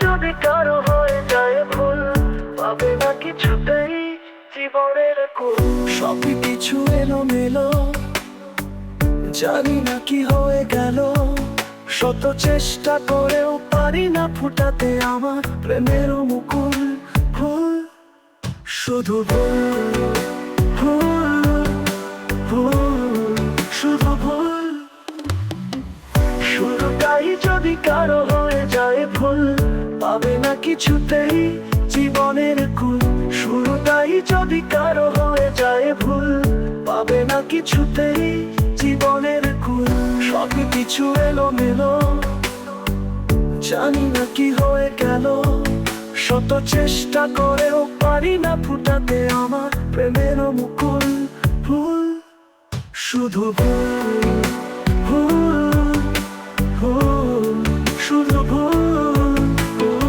যদি কারো হয়ে যায় ভুল, পাবে না কিছুতেই জীবনের কুল। সবই কিছু এলোমেলো, জানি না কি হয়ে গেল। শত চেষ্টা করেও পারি না ফুটাতে আমার প্রেমের মুকুল। ভুল, শুধু ভুল, ভুল, ভুল, শুধু ভুল। শুরুটাই যদি কারো হয়ে যায় ভুল, পাবে না কিছুতেই জীবনের কুল। শুরুটাই যদি কারো হয়ে যায় ভুল, পাবে না কিছুতেই জীবনের কুল। সবই কিছু এলোমেলো, জানি না কি হয়ে গেল। শত চেষ্টা করেও পারি না ফুটাতে আমার প্রেমের মুকুল। ভুল, শুধু ভুল, ভুল, ভুল, শুধু ভুল, ভুল।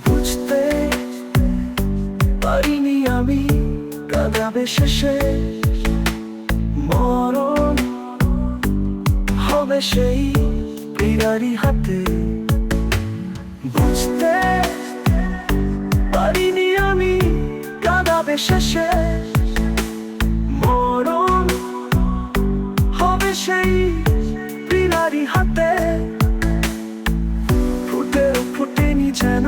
বুঝতে পারিনি আমি কাঁদাবে শেষে, মরণ হবে সেই বিড়ারি হাতে। বুঝতে পারিনি আমি কাঁদাবে শেষে, মরণ হবে সেই বিড়ারি হাতে। ফুটেও ফুটেনি যেন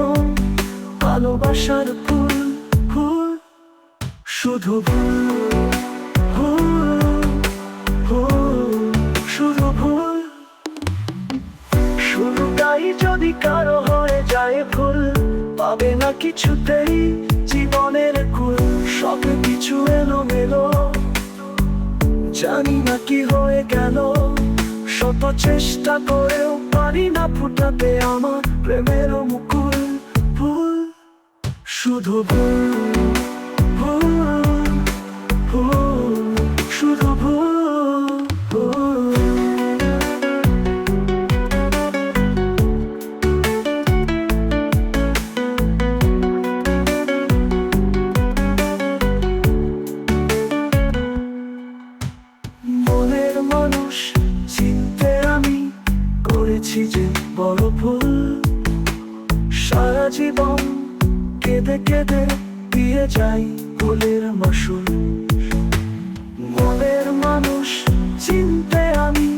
ভালোবাসার ফুল। ভুল, শুধু ভুল, ভুল, ভুল, শুধু ভুল। শুরুটাই যদি কারো হয়ে যায় ভুল, পাবে না কিছুতেই জীবনের কুল। সব কিছু এলোমেলো, জানি না কি হয়ে গেল। শত চেষ্টা করেও পারি না ফুটাতে আমার প্রেমের মুকুল। ভুল, শুধু ভুল, ভুল, ভুল, শুধু ভুল, ভুল। মনের মানুষ চিনতে আমি করেছি যে বড় ভুল। সারা জীবন কেঁদে কেঁদে দিয়ে যাই ভুলের মাসুল। মনের মানুষ চিনতে আমি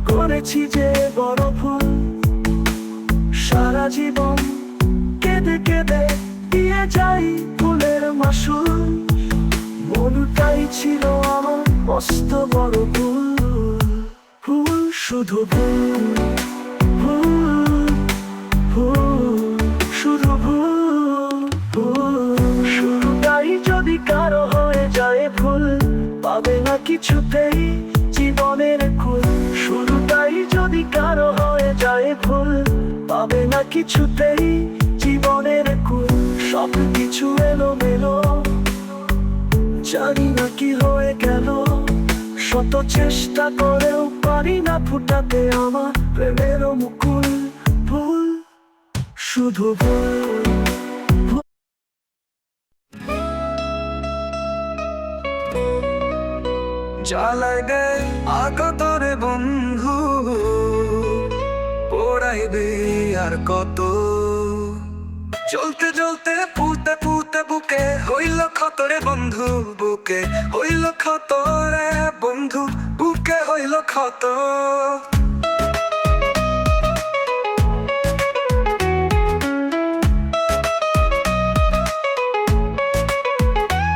করেছি যে বড় ভুল। সারা জীবন কেঁদে কেঁদে দিয়ে যাই ভুলের মাসুল। মনটাই ছিল আমার মস্ত বড় ভুল। ভুল, শুধু ভুল, ভুল, ভুল, শুধু ভুল, ভুল। শুরুটাই যদি কারো হয়ে যায় ভুল, পাবে না কিছুতেই জীবনের কুল। শুরুটাই যদি কারো হয়ে যায় ভুল, পাবে না কিছুতেই জীবনের কুল। সব কিছু এলোমেলো, জানি না কি হয়ে গেল। শত চেষ্টা করেও পারি না ফুটাতে আমার প্রেমের মুকুল। ভুল, শুধু ভুল, ভুল। জ্বালাইবে আগতরে বন্ধু, পোড়াইবে আর কত। চলতে চলতে ফুটে ফুটে বুকে হইল ক্ষত রে বন্ধু, বুকে হইল ক্ষত রে বন্ধু, বুকে হইল ক্ষত।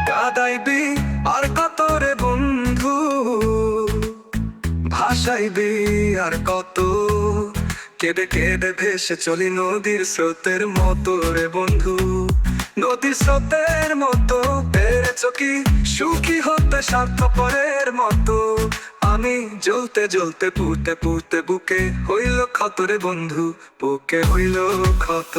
কাদাইবি আর কত রে বন্ধু, ভাসাইবি আর কত। কেঁদে কেঁদে ভেসে চলি নদীর স্রোতের মতো রে বন্ধু, নদীর স্রোতের মতো। পেরেছ কি সুখী হতে স্বার্থপরের মতো। আমি জ্বলতে জ্বলতে পুড়তে পুড়তে বুকে হইল ক্ষত রে বন্ধু, বুকে হইল ক্ষত।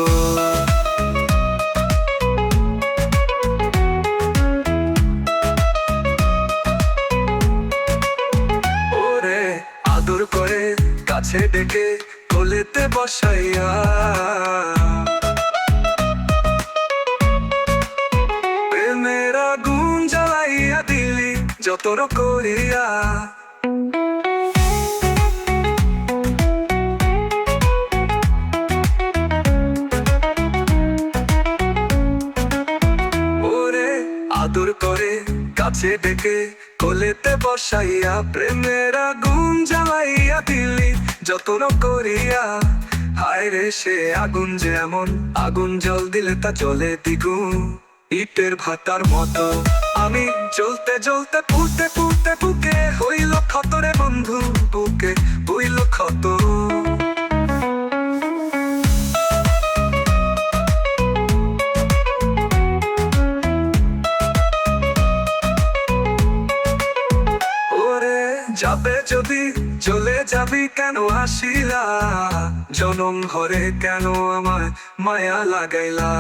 ওরে আদর করে কাছে ডেকে কোলেতে বসাইয়া, যতন করিয়া। ওরে আদর করে কাছে ডেকে কোলেতে বসাইয়া, প্রেমের আগুন জ্বালাইয়া দিলি যতন করিয়া। হায় রে সে আগুন যেমন, আগুন জল দিলে তা জ্বলে দ্বিগুণ। ইটের ভাটার মতো আমি জ্বলতে জ্বলতে পুড়তে পুড়তে বুকে হইল ক্ষত রে বন্ধু, বুকে হইল ক্ষত। ওরে যাবে যদি চলে যাবি কেন আসিলা, জনম ভরে কেন আমায় মায়া লাগাইলা।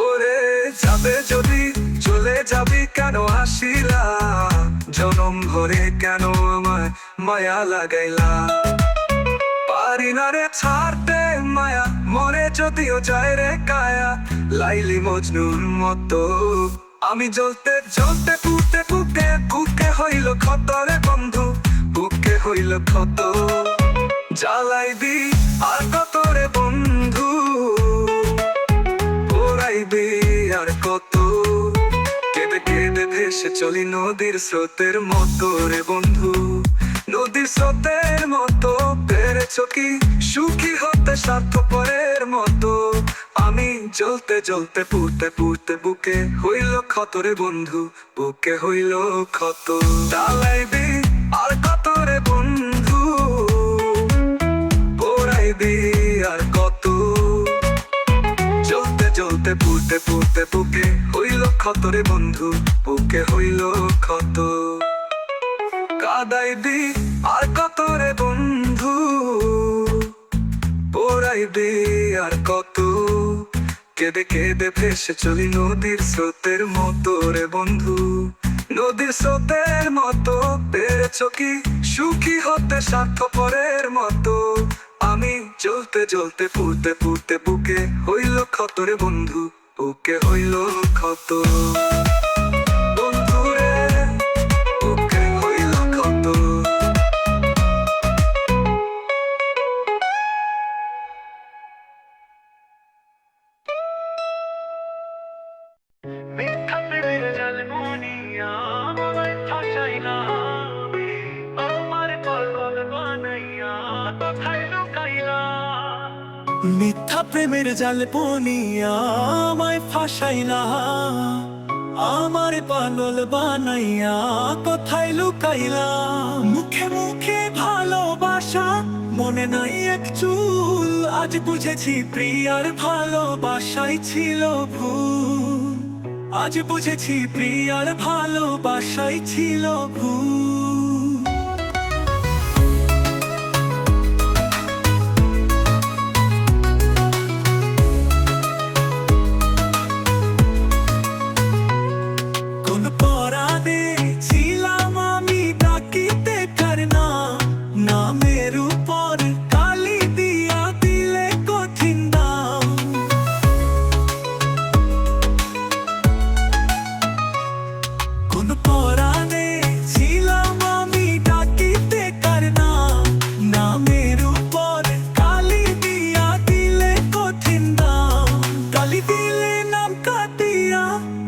ওরে যাবে যদি চলে যাবি কেন আসিলা, জনম ভরে কেন আমায় মায়া লাগাইলা। পারি না রে ছাড়তে মায়া, মরে যদিও যায় রে কায়া। লাইলি মজনুর মতো আমি জ্বলতে জ্বলতে পুড়তে বুকে, বুকে হইল ক্ষত রে বন্ধু, বুকে হইল ক্ষত। জ্বালাইবি আর কত রে বন্ধু, পোড়াইবি আর কত। কেঁদে কেঁদে ভেসে চলি নদীর স্রোতের মতো রে বন্ধু, নদীর স্রোতের মতো। পেরেছ কি সুখী হতে স্বার্থপরের মতো, আমি জ্বলতে জ্বলতে পুড়তে পুড়তে বুকে হইল ক্ষত রে বন্ধু, বুকে হইল ক্ষত। জ্বালাইবি আর কত রে বন্ধু, পোড়াইবি আর কত। জ্বলতে জ্বলতে পুড়তে পুড়তে বুকে হইল ক্ষত রে বন্ধু, বুকে হইল ক্ষত। কাদাইবি আর কত রে বন্ধু, পোড়াইবি আর কত। কেঁদে কেঁদে ভেসে চলি নদীর স্রোতের মতো রে বন্ধু, নদীর স্রোতের মতো। পেরেছ কি সুখী হতে স্বার্থপরের মতো, আমি জ্বলতে জ্বলতে পুড়তে পুড়তে বুকে হইল ক্ষত রে বন্ধু, বুকে হইল ক্ষত। বন্ধু রে বুকে হইল ক্ষত। মিথ্যা প্রেমের জাল বুনিয়া আমায় ফাঁসাইলা, আমার পাগল বানাইয়া কোথায় লুকাইলা। মিথ্যা প্রেমের জাল বুনিয়া আমায় ফাঁসাইলা, আমার পাগল বানাইয়া কোথায় লুকাইলা। মুখে মুখে ভালোবাসা মনে নাই এক চুল, আজ বুঝেছি প্রিয়ার ভালোবাসাই ছিল ভুল। আজ বুঝেছি প্রিয়ার ভালোবাসাই ছিল ভুল। কোন পরাণে ছিলাম আমি ডাকিতে কার নাম, নামের উপর কালি দিয়া দিলে কঠিন দাম। কোন পরাণে ছিলাম আমি ডাকিতে কার নাম, নামের উপর কালি দিয়া দিলে কঠিন দাম। কালি দিলে নাম কাটিয়া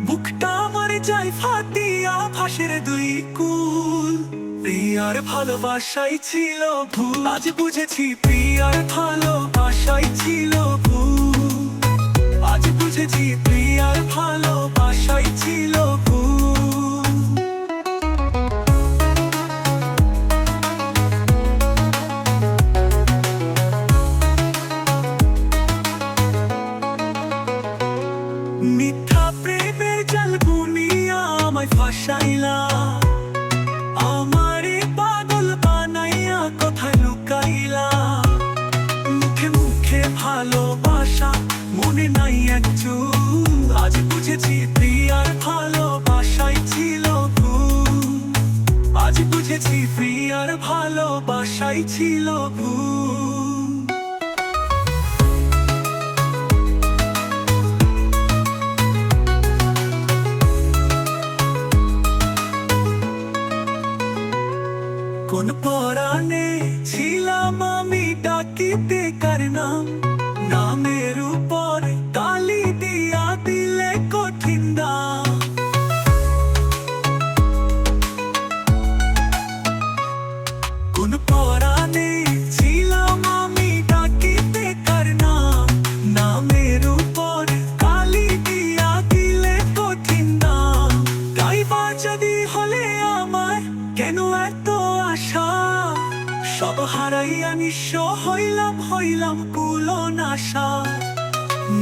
বুকটা আমার যায় ফাটিয়া, ফাঁসের দুই কুল। প্রিয়ার ভালোবাসাই ছিল ভুল, আজ বুঝেছি প্রিয়ার ভালোবাসাই ছিল ভুল। আজ বুঝেছি প্রিয়ার ভালোবাসাই ছিল ভুল। মিথ্যা প্রেমের জাল বুনিয়া আমায় ফাঁসাইলা, আমারে পাগল বানাইয়া কোথায় লুকাইলা। মুখে মুখে ভালোবাসা মনে নাই এক চুল, আজ বুঝেছি প্রিয়ার ভালোবাসাই ছিল ভুল। আজ বুঝেছি প্রিয়ার ভালোবাসাই ছিল ভুল।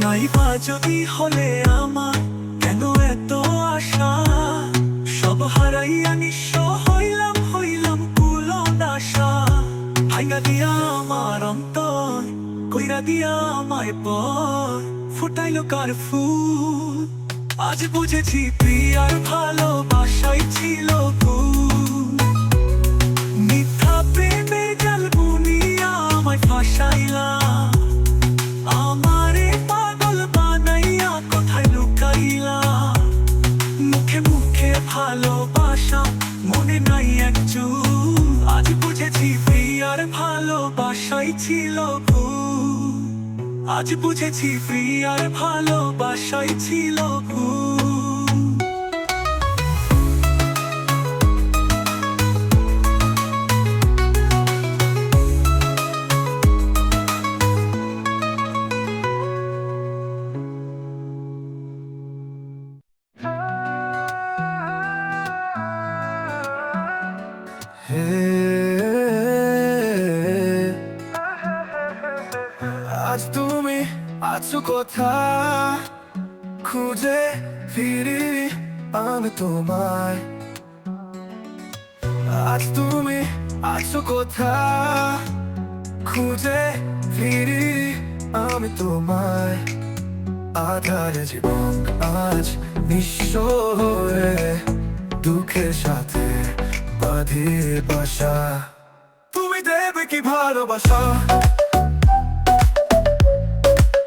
চাইবা যদি হলে আমার কেন এত আশা সব হারাইয়া নিঃস্ব হইলাম কুলনাশা ভাঙা দিয়া আমার অন্তর কইরা দিয়া আমায় পর ফুটাইলো কার ফুল আজ বুঝেছি প্রিয়ার ভালোবাসাই ছিল ভুল মিথ্যা প্রেমে জাল বুনিয়া আমায় ফাঁসাইলা আমারে পাগল বানাইয়া কোথায় লুকাইলা মুখে মুখে ভালোবাসা মনে নাই এক চুল আজ বুঝেছি প্রিয়ার ভালোবাসাই ছিল ভুল আজ বুঝেছি প্রিয়ার ভালোবাসাই ছিল ভুল আজ তুমি আছো কোথায় খুঁজে ফিরি আমি তোমায় আজ তুমি আছো কোথায় খুঁজে ফিরি আমি তোমায় আধারে জীবন আজ নিঃস্ব হয়ে দুঃখের সাথে বাঁধিয়ে বাসা তুমি দেবে কি ভালোবাসা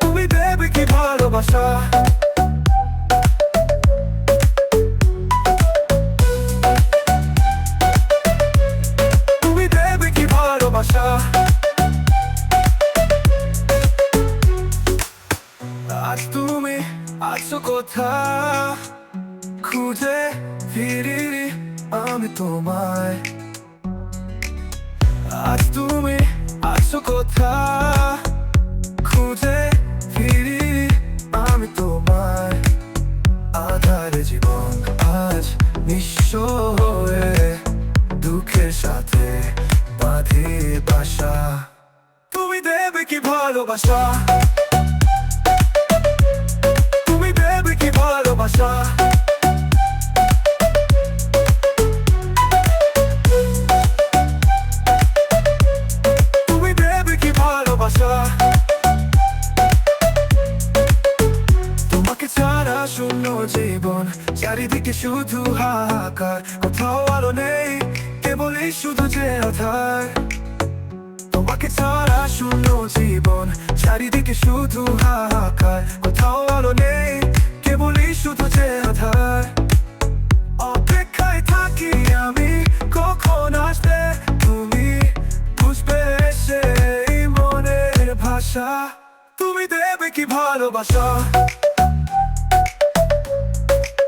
তুমি দেবে কি ভালোবাসা তুমি দেবে কি ভালোবাসা আজ তুমি আছো কোথায় খুঁজে ফিরি আমি তোমায় আজ তুমি আছো কোথায় খুঁজে ফিরি আমি তোমায় আধারে জীবন আজ নিঃস্ব হয়ে দুঃখের সাথে বাঁধিয়ে বাসা তুমি দেবে কি ভালোবাসা তুমি দেবে কি ভালোবাসা তুমি দেবে কি ভালোবাসা তোমাকে ছাড়া শূন্য জীবন চারিদিকে শুধু হাহাকার কোথাও আলো নেই কেবলই শুধু যে আধার তোমাকে ছাড়া শূন্য জীবন চারিদিকে শুধু হাহাকার কোথাও আলো নেই কেবলই শুধু যে আধার অপেক্ষায় থাকি আমি কখন আসবে তুমি বুঝবে সেই মনের ভাষা তুমি দেবে কি ভালোবাসা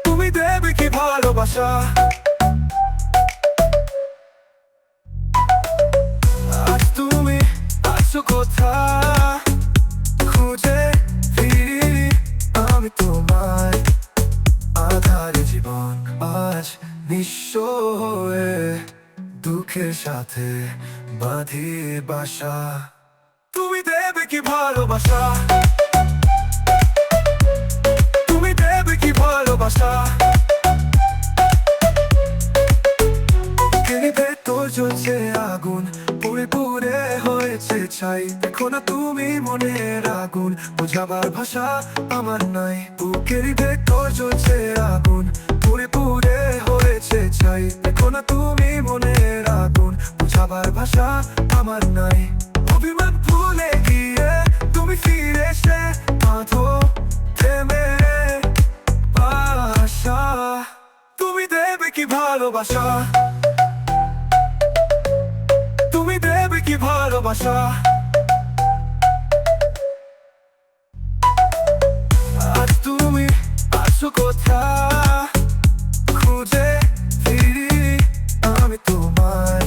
তুমি দেবে কি ভালোবাসা আজ তুমি আছো কোথায় খুঁজে ফিরি আমি তোমায় আধারে জীবন আজ নিঃস্ব হয়ে দুঃখের সাথে বাঁধিয়ে বাসা তুমি দেবে কি ভালোবাসা তুমি দেবে কি ভালোবাসা ভেতর জ্বলছে আগুন পুড়ে পুড়ে হয়েছে ছাই দেখো না তুমি মনের আগুন বোঝাবার ভাষা আমার নাই বুকের ভেতর জ্বলছে আগুন পুড়ে পুড়ে হয়েছে ছাই দেখো না তুমি মনের আগুন বোঝাবার ভাষা আমার নাই অভিমান ভুলে গিয়ে তুমি ফিরে এসে বাঁধো থেমে বাসা তুমি দেবে কি ভালোবাসা তুমি দেবে কি ভালোবাসা আজ তুমি আছো কোথায় খুঁজে ফিরি আমি তোমায়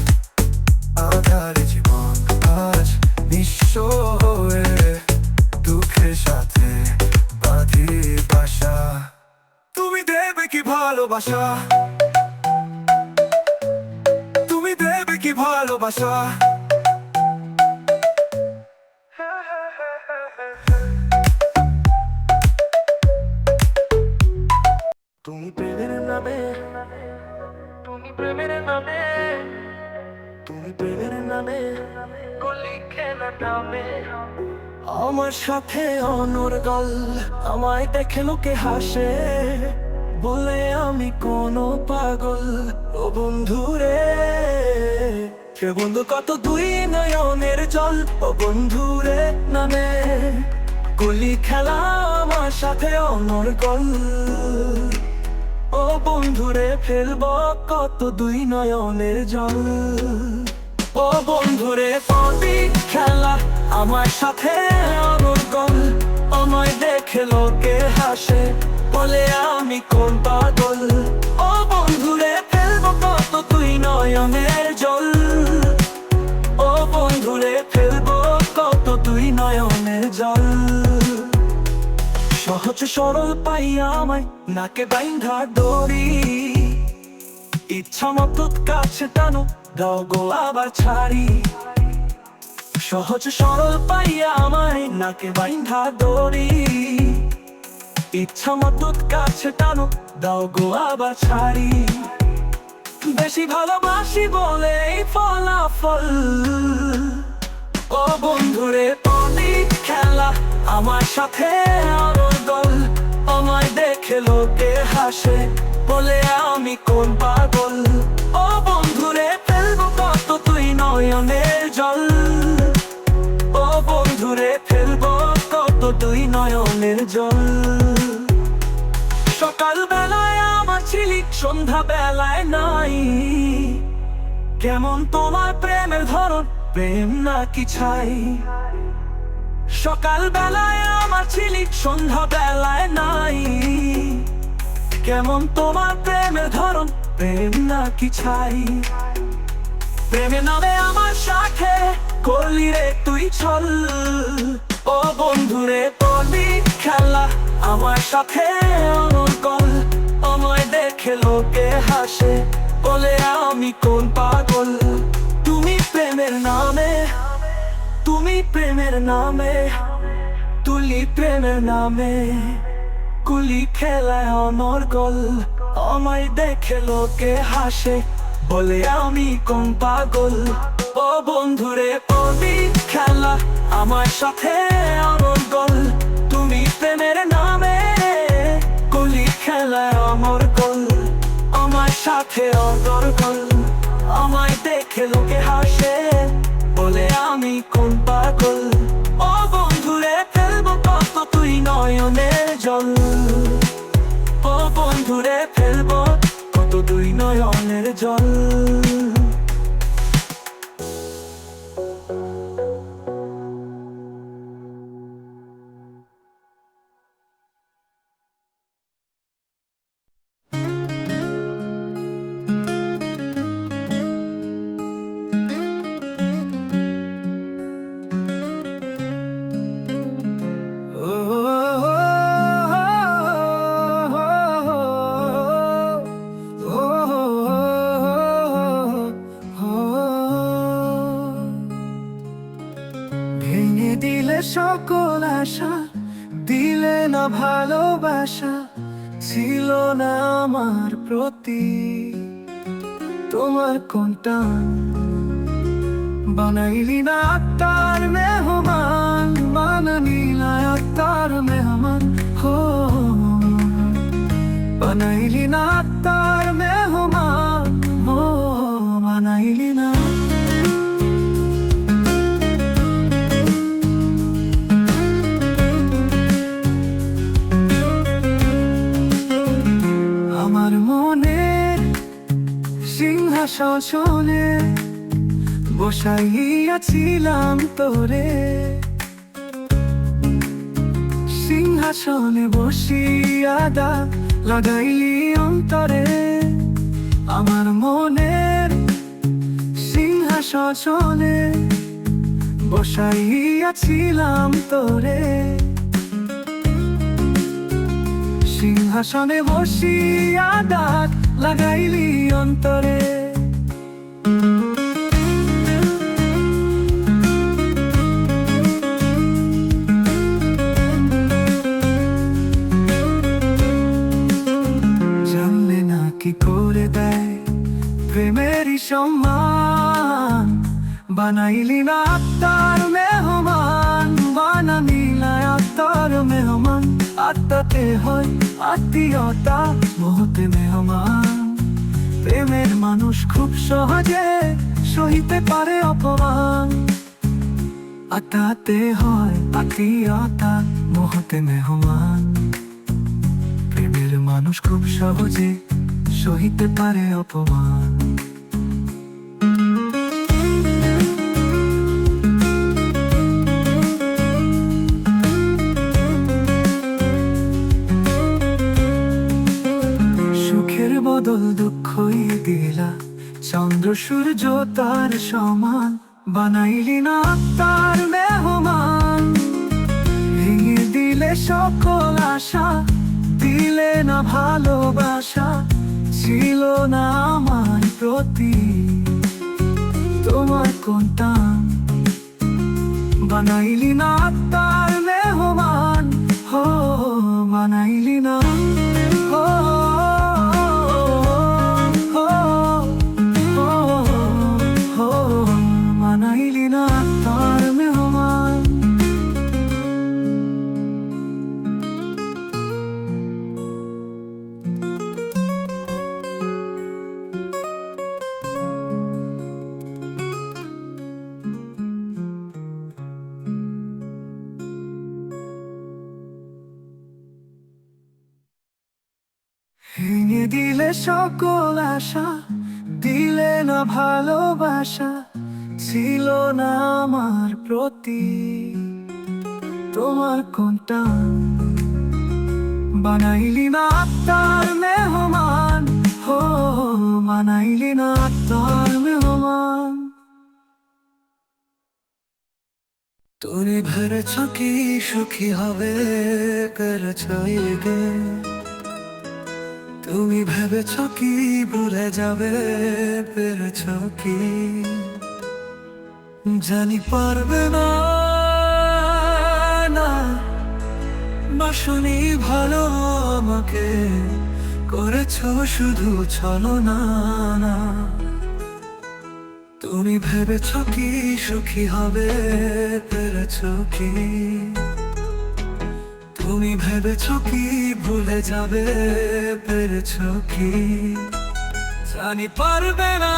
আধারে জীবন আজ নিঃস্ব হয়ে দুঃখের সাথে বাঁধিয়ে বাসা তুমি দেবে কি ভালোবাসা তুমি দেবে কি ভালোবাসা তুমি প্রেমের নামে, তুমি প্রেমের নামে, তুমি প্রেমের নামে গলি খেলা নামে। আমার সাথে অনর্গল, আমায় দেখে লোকে হাসে, বলে আমি কোনো পাগল। ও বন্ধু রে, সে বন্ধু কত দুই নয়নের জল। ও বন্ধু রে নামে গলি খেলা আমার সাথে অনর্গল। ও বন্ধুরে ফেলব কত দুই নয়নের জল। ও বন্ধুরে পদি খেলা আমার সাথে অনর্গল। আমায় দেখে লোকে হাসে, বলে আমি কোন পাগল। ও বন্ধুরে ফেলব কত দুই নয়নের জল। ও বন্ধুরে ফেলব কত দুই নয়নের জল। সহজ সরল পাইয়া আমায় নাকে বাইন্ধা দড়ি, ইচ্ছা মতো কাছে টানো দাও গো আবার ছাড়ি। সহজ সরল পাইয়া আমায় নাকে বাইন্ধা দড়ি, ইচ্ছা মতো কাছে টানো দাও গো আবার ছাড়ি। বেশি ভালোবাসি বলে এই ফলাফল। ও বন্ধুরে পলি খেলা আমার সাথে অনর্গল। আমায় দেখে লোকে হাসে, বলে আমি কোন পাগল। ও বন্ধুরে ফেলব কত তুই নয়নের জল। ও বন্ধুরে ফেলব কত তুই নয়নের জল। সকাল বেলায় আমার ঝিলিক, সন্ধ্যা বেলায় নাই। কেমন তোমার প্রেমের ধরন, প্রেম নাকি ছাই? সকাল বেলায় আমার ঝিলিক, সন্ধ্যা বেলায় নাই। কেমন তোমার প্রেমের ধরন, প্রেম নাকি ছাই? প্রেমের নামে আমার সাথে করলি রে তুই ছল। ও বন্ধুরে পলি খেলা আমার সাথে অনর্গল। আমায় দেখে লোকে হাসে, বলে আমি কোন পাগল। তুমি প্রেমের নামে, তুমি প্রেমের নামে, তুলি প্রেমের নামে কুলি খেলায় অনর্গল। আমায় দেখে লোকে হাসে, বলে আমি কোন পাগল। ও বন্ধুরে পলি খেলা আমার সাথে অনর্গল। তুমি প্রেমের নামে কুলি খেলায় অনর্গল। আমার সাথে অনর্গল, আমায় দেখে লোকে হাসে, বলে আমি কোন পাগল। ও বন্ধুরে ফেলব কত তুই নয়নের জল। ও বন্ধুরে ফেলব কত তুই নয়নের জল। ভেঙে দিলে সকল আশা, দিলে না ভালোবাসা, ছিল না আমার প্রতি তোমার কোনটা। বানাইলি না আত্মার মেহমান, বানাইলি না আত্মার মেহমান। হো বানাইলি না আত্মার মেহমান, হো বানাইলি না। আমার মনের সিংহাসনে বসাইয়াছিলাম তোরে, সিংহাসনে বসিয়া দা লাগাইলি অন্তরে। আমার মনের সিংহাসনে বসাইয়াছিলাম তোরে, সিংহাসনে বসিয়া দাগ লাগাইলি অন্তরে। সম্মান। বানাইলি না আত্মার মেহমান, বানালি না আত্মার মেহমান। আত্মাতে হয় আত্মীয়তা, মোহতে মেহমান। প্রেমের মানুষ খুব সহজে সহিতে পারে অপমান। আত্মাতে হয় আত্মীয়তা, মোহতে মেহমান। প্রেমের মানুষ খুব সহজে সহিতে পারে অপমান। সুখের বদল দুঃখই দিলা, চন্দ্র সূর্য তার সমান। বানাইলি না তার মেহমান, ভেঙে দিলে সকল আশা, দিলে না ভালোবাসা। ছিল না আমার প্রতি তোমার কোনটা, বানাইলি না তার মেহমান। হো বানাইলি না, হো হো হো হো বানাইলি না তার মেহমান। ভেঙে দিলে সকল আশা, দিলে না ভালোবাসা। ছিল না আমার প্রতি তোমার কোনটা, বানাইলি না তার মেহমান। হো বানাইলি না তার মেহমান। তুমি ভেবেছ কি সুখী হবে, পেরেছ গে। তুমি ভেবেছ কি ভুলে যাবে, পেরেছ কি। জানি পারবে না, না বাসনি ভালো আমাকে, করেছ শুধু ছলনা। না তুমি ভেবেছ কি সুখী হবে, পেরেছ কি। তুমি ভেবেছ কি ভুলে যাবে, পেরেছ কি। জানি পারবে না,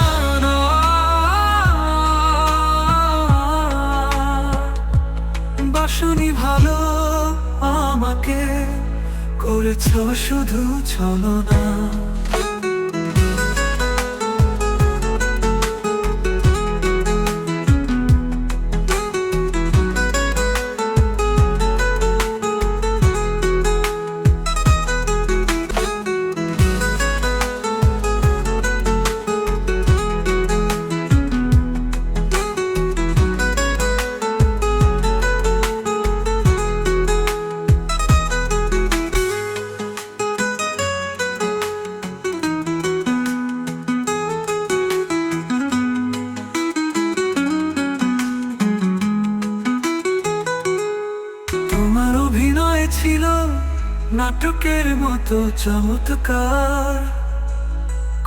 না বাসনি ভালো আমাকে, করেছ শুধু ছলনা। তোমার অভিনয় ছিল নাটকের মতো চমৎকার।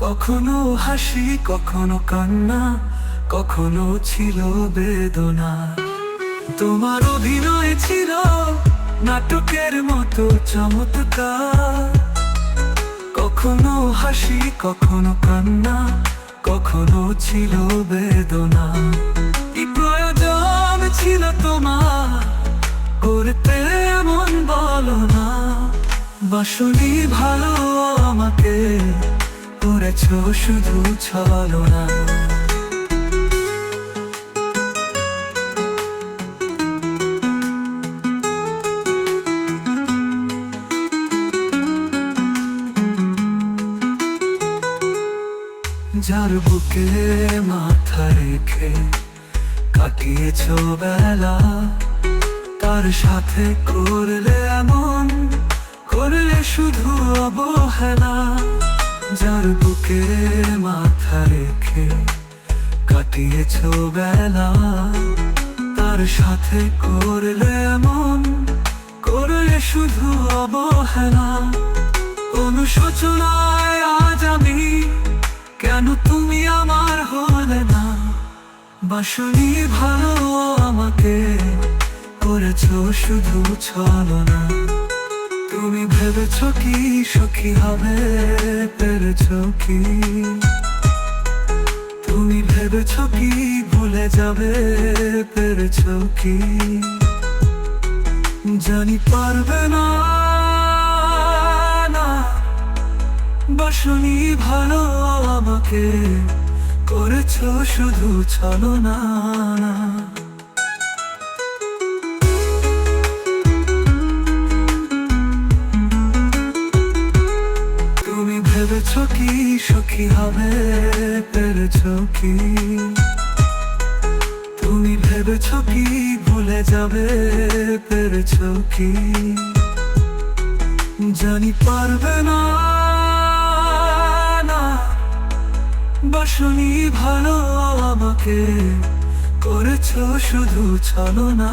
কখনো হাসি, কখনো কান্না, কখনো ছিল বেদনা। তোমার অভিনয় ছিল নাটকের মতো চমৎকার। কখনো হাসি, কখনো কান্না, কখনো ছিল বেদনা। কি প্রয়োজন ছিল তোমার করতে এমন, বলো না। বাসনি ভালো আমাকে, করেছ শুধু ছলনা। যার বুকে মাথা রেখে কাটিয়েছ বেলা, তার সাথে করলে এমন, করলে শুধু অবহেলা। যার বুকে মাথা রেখে কাটিয়েছ বেলা, তার সাথে করলে এমন, করলে শুধু অবহেলা। অনুশোচনায় আজ আমি, কেন তুমি আমার বাসনি ভালো আমাকে করেছো শুধু ছলনা। তুমি ভেবেছো কি সখী হবে, পেরেছো কি? তুমি ভেবেছো কি ভুলে যাবে, পেরেছো কি? জানি পারবে না, না বাসনি ভালো আমাকে করেছো শুধু ছলনা। তুমি ভেবেছো কি সখী হবে, পেরেছো কি? তুমি ভেবেছো কি ভুলে যাবে, পেরেছো কি? জানি পারবে না, না বাসনি ভালো আমাকে করেছো শুধু ছলনা।